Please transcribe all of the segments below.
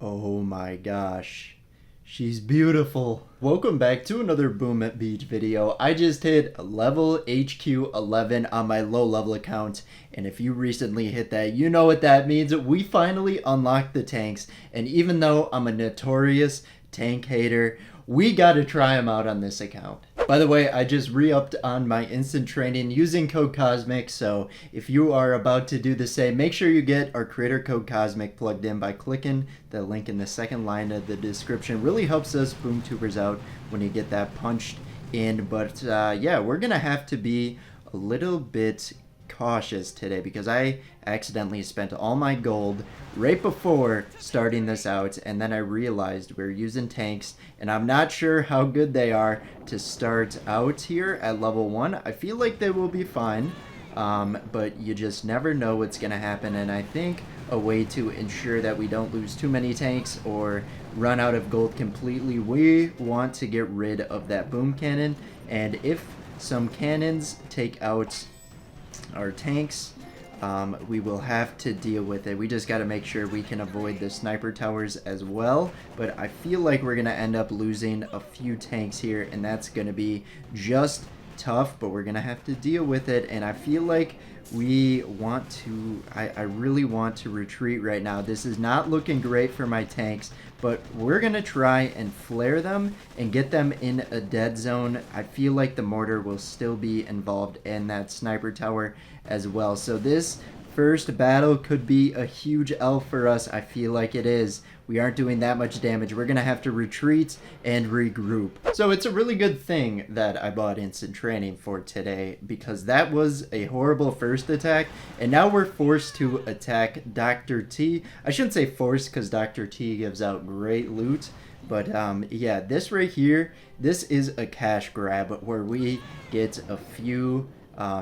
Oh my gosh. She's beautiful. Welcome back to another Boom at Beach video. I just hit level HQ 11 on my low level account, and if you recently hit that, you know what that means. We finally unlocked the tanks, and even though I'm a notorious tank hater, we gotta try them out on this account. By the way, I just re-upped on my instant training using code COSMIC, so if you are about to do the same, make sure you get our creator code COSMIC plugged in by clicking the link in the second line of the description. It really helps us BoomTubers out when you get that punched in, but yeah, we're gonna have to be a little bit cautious today because I accidentally spent all my gold right before starting this out, and then I realized we're using tanks and I'm not sure how good they are to start out here at level 1. I feel like they will be fine, but you just never know what's gonna happen, and I think a way to ensure that we don't lose too many tanks or run out of gold completely, we want to get rid of that boom cannon, and if some cannons take out our tanks, we will have to deal with it. We just got to make sure we can avoid the sniper towers as well, but I feel like we're gonna end up losing a few tanks here, and that's gonna be just tough, but we're gonna have to deal with it. And I feel like we want to I really want to retreat right now. This is not looking great for my tanks, but we're gonna try and flare them and get them in a dead zone. I feel like the mortar will still be involved in that sniper tower as well, so this first battle could be a huge L for us. I feel like it is. We aren't doing that much damage. We're gonna have to retreat and regroup. So it's a really good thing that I bought instant training for today, because that was a horrible first attack, and now we're forced to attack Dr. T. I shouldn't say forced, because Dr. T gives out great loot, but yeah, this right here, this is a cash grab where we get a few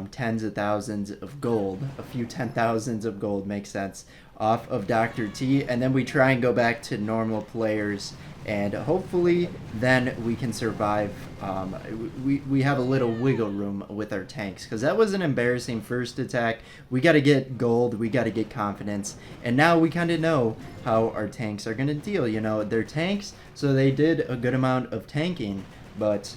tens of thousands of gold, a few 10,000s of gold, makes sense, off of Dr. T, and then we try and go back to normal players, and hopefully then we can survive. We have a little wiggle room with our tanks, because that was an embarrassing first attack. We got to get gold, we got to get confidence, and now we kind of know how our tanks are going to deal. You know, they're tanks, so they did a good amount of tanking, but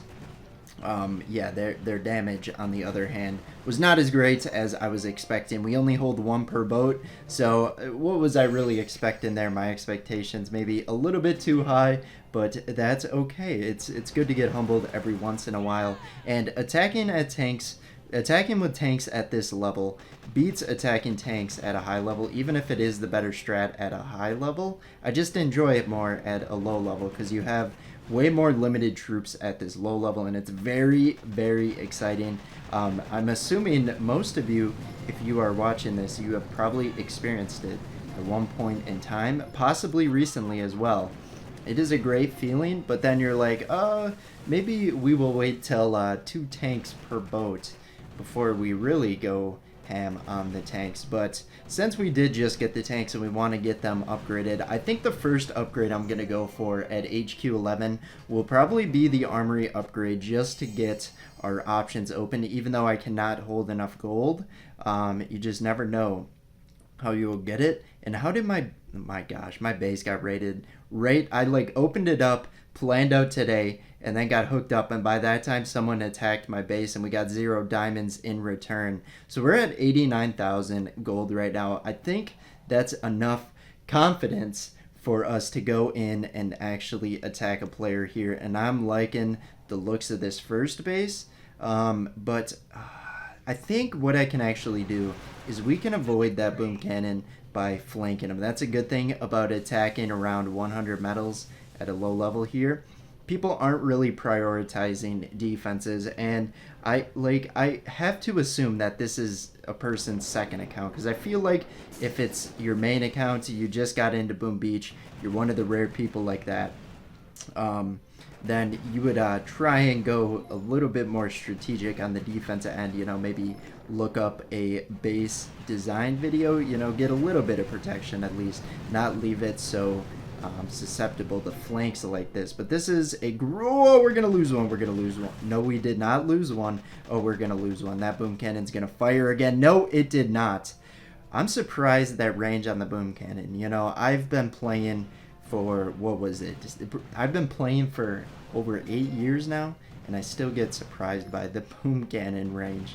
yeah, their damage, on the other hand, was not as great as I was expecting. We only hold one per boat, so what was I really expecting there? My expectations maybe a little bit too high, but that's okay. It's good to get humbled every once in a while, and attacking with tanks at this level beats attacking tanks at a high level, even if it is the better strat at a high level. I just enjoy it more at a low level because you have way more limited troops at this low level, and it's very, very exciting. I'm assuming most of you, if you are watching this, you have probably experienced it at one point in time, possibly recently as well. It is a great feeling, but then you're like, maybe we will wait till 2 tanks per boat before we really go ham on the tanks. But since we did just get the tanks and we want to get them upgraded, I think the first upgrade I'm going to go for at HQ 11 will probably be the armory upgrade, just to get our options open, even though I cannot hold enough gold. You just never know how you will get it. And how did my gosh, my base got raided right. I like opened it up, planned out today, and then got hooked up, and by that time someone attacked my base and we got 0 diamonds in return. So we're at 89,000 gold right now. I think that's enough confidence for us to go in and actually attack a player here, and I'm liking the looks of this first base, but I think what I can actually do is we can avoid that boom cannon by flanking them. That's a good thing about attacking around 100 metals at a low level here. People aren't really prioritizing defenses, and I have to assume that this is a person's second account, because I feel like if it's your main account, you just got into Boom Beach, you're one of the rare people like that, then you would try and go a little bit more strategic on the defensive end, you know, maybe look up a base design video, you know, get a little bit of protection at least, not leave it so susceptible to flanks like this. But this is a oh, we're gonna lose one. We're gonna lose one. No, we did not lose one. Oh, we're gonna lose one. That boom cannon's gonna fire again. No, it did not. I'm surprised at that range on the boom cannon. You know, I've been playing for, what was it? I've been playing for over 8 years now, and I still get surprised by the boom cannon range.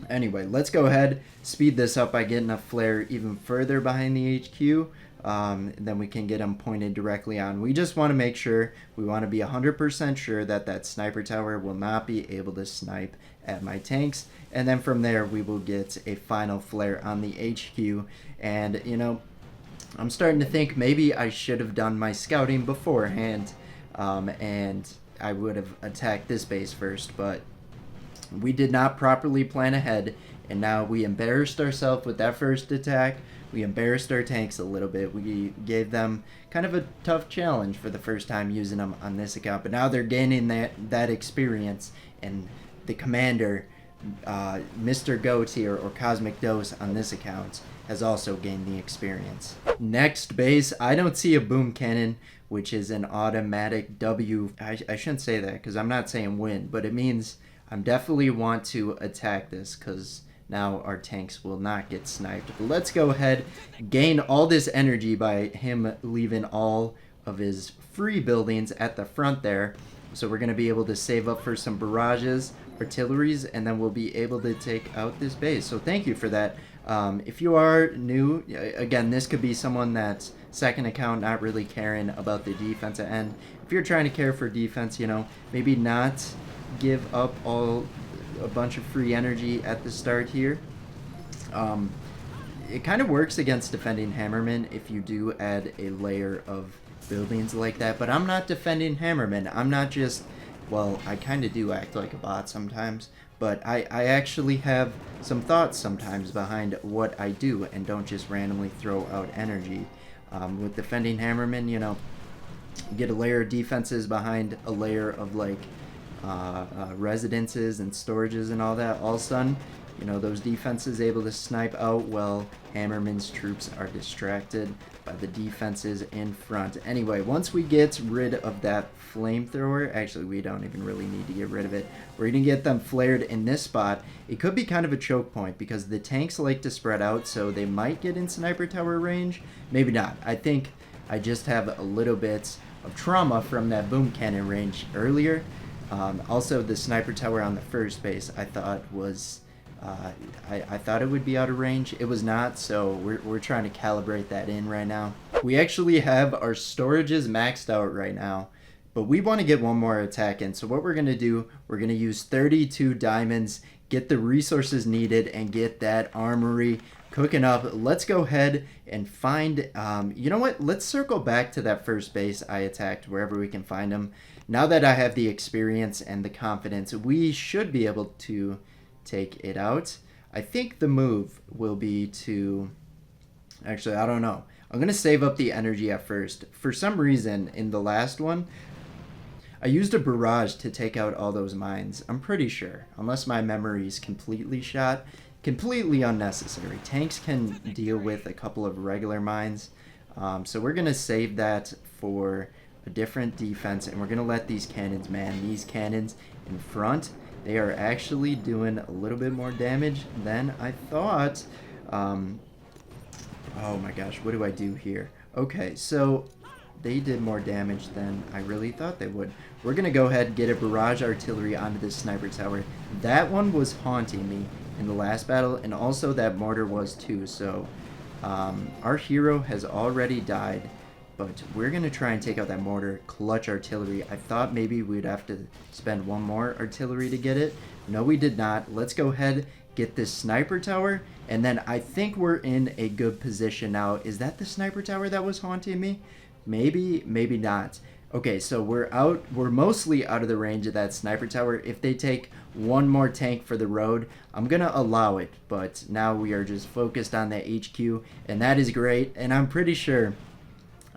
Anyway, let's go ahead, speed this up by getting a flare even further behind the HQ. Then we can get them pointed directly on. We just want to make sure, we want to be 100% sure that that sniper tower will not be able to snipe at my tanks. And then from there, we will get a final flare on the HQ. And, you know, I'm starting to think maybe I should have done my scouting beforehand, and I would have attacked this base first, but we did not properly plan ahead, and now we embarrassed ourselves with that first attack. We embarrassed our tanks a little bit. We gave them kind of a tough challenge for the first time using them on this account, but now they're gaining that experience, and the commander, Mr. Goat here, or CosmicDuo on this account, has also gained the experience. Next base, I don't see a boom cannon, which is an automatic W. I shouldn't say that because I'm not saying win, but it means I'm definitely want to attack this because now our tanks will not get sniped. But let's go ahead, gain all this energy by him leaving all of his free buildings at the front there. So we're going to be able to save up for some barrages, artilleries, and then we'll be able to take out this base. So thank you for that. If you are new, again, this could be someone that's second account, not really caring about the defensive end. If you're trying to care for defense, you know, maybe not give up a bunch of free energy at the start here. It kind of works against defending Hammermen if you do add a layer of buildings like that, but I'm not defending Hammermen. I'm not just, well, I kind of do act like a bot sometimes, but I actually have some thoughts sometimes behind what I do and don't just randomly throw out energy. With defending Hammermen, you know, get a layer of defenses behind a layer of like residences and storages and all that. All of a sudden, you know, those defenses able to snipe out while Hammerman's troops are distracted by the defenses in front. Anyway, once we get rid of that flamethrower, actually we don't even really need to get rid of it. We're going to get them flared in this spot. It could be kind of a choke point because the tanks like to spread out, so they might get in sniper tower range. Maybe not. I think I just have a little bit of trauma from that boom cannon range earlier. Also, the sniper tower on the first base I thought was I thought it would be out of range. It was not, so we're trying to calibrate that in right now. We actually have our storages maxed out right now, but we want to get one more attack in. So what we're going to do, we're going to use 32 diamonds, get the resources needed, and get that armory cooking up. Let's go ahead and find, you know what? Let's circle back to that first base I attacked, wherever we can find them. Now that I have the experience and the confidence, we should be able to take it out. I think the move will be to, actually, I don't know. I'm going to save up the energy at first. For some reason, in the last one, I used a barrage to take out all those mines. I'm pretty sure, unless my memory is completely shot. Completely unnecessary. Tanks can deal with a couple of regular mines. So we're going to save that for a different defense, and we're going to let these cannons, man, these cannons in front, they are actually doing a little bit more damage than I thought. Oh my gosh, what do I do here? Okay, so they did more damage than I really thought they would. We're going to go ahead and get a barrage artillery onto this sniper tower. That one was haunting me in the last battle, and also that mortar was too. So our hero has already died, but we're going to try and take out that mortar. Clutch artillery. I thought maybe we'd have to spend one more artillery to get it. No, we did not. Let's go ahead, get this sniper tower, and then I think we're in a good position now. Is that the sniper tower that was haunting me? Maybe, maybe not. Okay, so we're mostly out of the range of that sniper tower. If they take one more tank for the road, I'm gonna allow it, but now we are just focused on that HQ, and that is great. And I'm pretty sure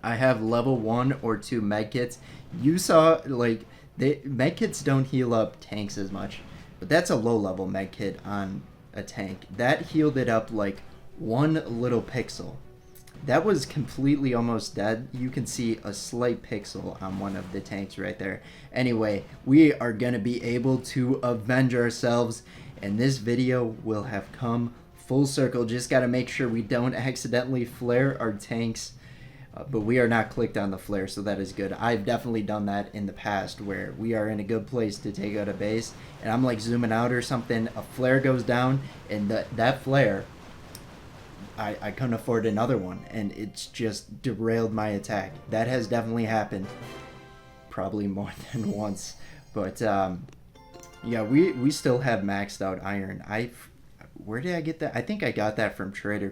I have level 1 or 2 medkits. You saw, like, medkits don't heal up tanks as much, but that's a low level medkit on a tank. That healed it up like one little pixel. That was completely almost dead. You can see a slight pixel on one of the tanks right there. Anyway, we are going to be able to avenge ourselves, and this video will have come full circle. Just got to make sure we don't accidentally flare our tanks. But we are not clicked on the flare, so that is good. I've definitely done that in the past where we are in a good place to take out a base, and I'm like zooming out or something, a flare goes down, and that flare, I couldn't afford another one, and it's just derailed my attack. That has definitely happened probably more than once. But yeah, we still have maxed out iron. Where did I get that? I think I got that from Trader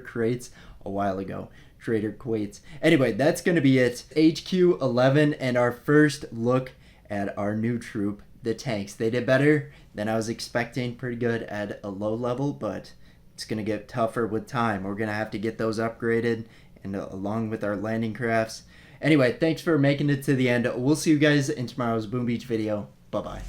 Crates a while ago. Trader Quates. Anyway, that's going to be it. HQ 11 and our first look at our new troop, the tanks. They did better than I was expecting. Pretty good at a low level, but it's going to get tougher with time. We're going to have to get those upgraded, and along with our landing crafts. Anyway, thanks for making it to the end. We'll see you guys in tomorrow's Boom Beach video. Bye-bye.